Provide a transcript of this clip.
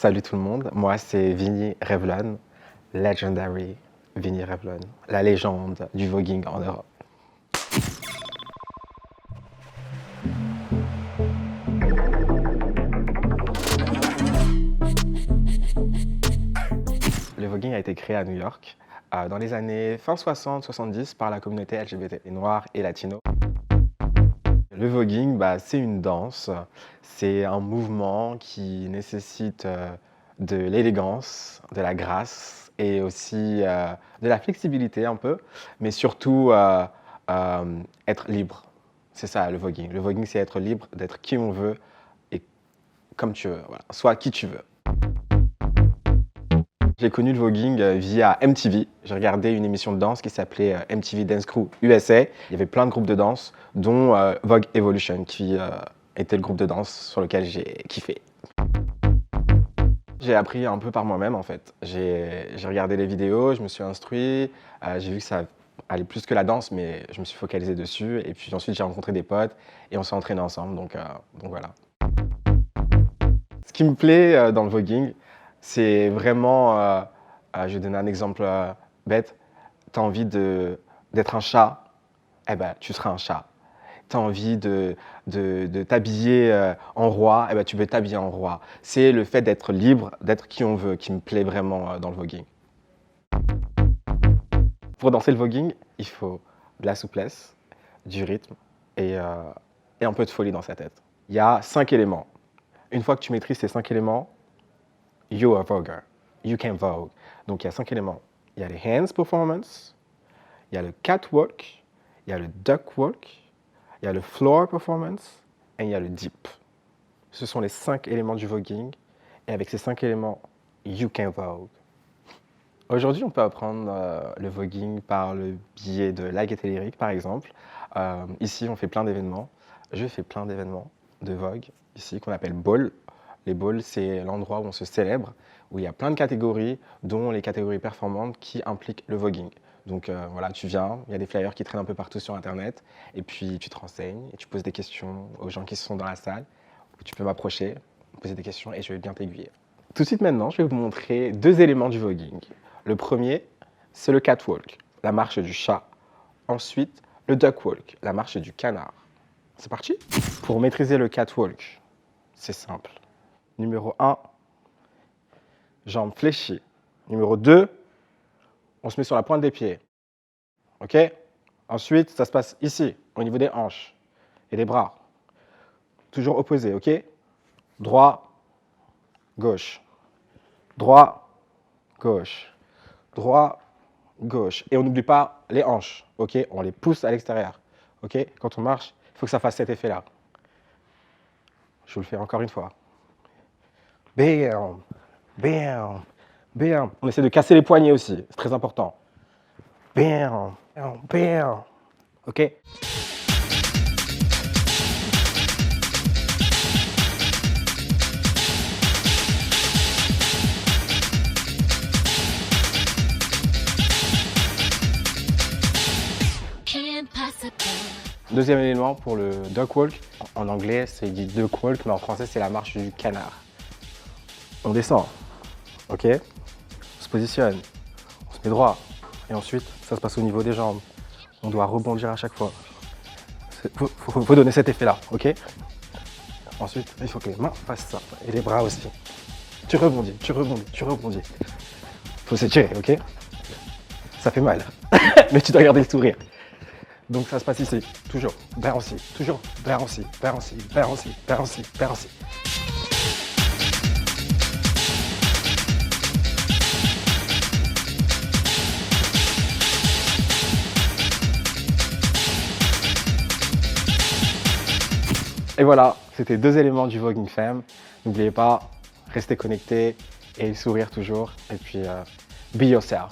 Salut tout le monde, moi c'est Vinny Revlon, Legendary Vinny Revlon, la légende du voguing en Europe. Le voguing a été créé à New York dans les années fin 60-70 par la communauté LGBT noire et latino. Le voguing, c'est une danse, c'est un mouvement qui nécessite de l'élégance, de la grâce et aussi de la flexibilité un peu, mais surtout être libre. C'est ça le voguing. Le voguing, c'est être libre, d'être qui on veut et comme tu veux. Voilà. Sois qui tu veux. J'ai connu le voguing via MTV. J'ai regardé une émission de danse qui s'appelait MTV Dance Crew USA. Il y avait plein de groupes de danse, dont Vogue Evolution, qui était le groupe de danse sur lequel j'ai kiffé. J'ai appris un peu par moi-même en fait. J'ai regardé les vidéos, je me suis instruit, j'ai vu que ça allait plus que la danse, mais je me suis focalisé dessus. Et puis ensuite j'ai rencontré des potes et on s'est entraînés ensemble, donc voilà. Ce qui me plaît dans le voguing, c'est vraiment, je vais donner un exemple bête, tu as envie d'être un chat, eh ben tu seras un chat. Tu as envie de t'habiller en roi, eh ben tu peux t'habiller en roi. C'est le fait d'être libre, d'être qui on veut, qui me plaît vraiment dans le voguing. Pour danser le voguing, il faut de la souplesse, du rythme et un peu de folie dans sa tête. Il y a 5 éléments. Une fois que tu maîtrises ces 5 éléments, you are voguer. You can vogue. Donc il y a 5 éléments. Il y a les hands performance, il y a le catwalk, il y a le duck walk, il y a le floor performance et il y a le deep. Ce sont les 5 éléments du voguing. Et avec ces 5 éléments, you can vogue. Aujourd'hui, on peut apprendre le voguing par le biais de la gaieté lyrique, par exemple. Ici, on fait plein d'événements. Je fais plein d'événements de vogue ici qu'on appelle ball. Les balls, c'est l'endroit où on se célèbre, où il y a plein de catégories, dont les catégories performantes qui impliquent le voguing. Donc voilà, tu viens, il y a des flyers qui traînent un peu partout sur Internet, et puis tu te renseignes, et tu poses des questions aux gens qui sont dans la salle. Tu peux m'approcher, me poser des questions, et je vais bien t'aiguiller. Tout de suite maintenant, je vais vous montrer 2 éléments du voguing. Le premier, c'est le catwalk, la marche du chat. Ensuite, le duckwalk, la marche du canard. C'est parti? Pour maîtriser le catwalk, c'est simple. Numéro 1, jambes fléchies. Numéro 2, on se met sur la pointe des pieds. OK? Ensuite, ça se passe ici, au niveau des hanches et des bras. Toujours opposé, OK? Droit, gauche. Droit, gauche. Droit, gauche. Et on n'oublie pas les hanches, OK? On les pousse à l'extérieur, OK? Quand on marche, il faut que ça fasse cet effet-là. Je vous le fais encore une fois. Bam, bam, bam. On essaie de casser les poignets aussi, c'est très important. Bam, bam, bam. OK? Deuxième élément pour le duck walk. En anglais, c'est dit duck walk, mais en français, c'est la marche du canard. On descend, ok? On se positionne, on se met droit, et ensuite, ça se passe au niveau des jambes. On doit rebondir à chaque fois. Faut donner cet effet-là, ok? Ensuite, il faut que les mains fassent ça, et les bras aussi. Tu rebondis, tu rebondis, tu rebondis. Faut s'étirer, ok? Ça fait mal, mais tu dois garder le sourire. Donc ça se passe ici, toujours, vers aussi, toujours, vers aussi, vers aussi, vers aussi, vers aussi, vers aussi. Et voilà, c'était 2 éléments du voguing femme. N'oubliez pas, restez connectés et sourire toujours. Et puis, be yourself.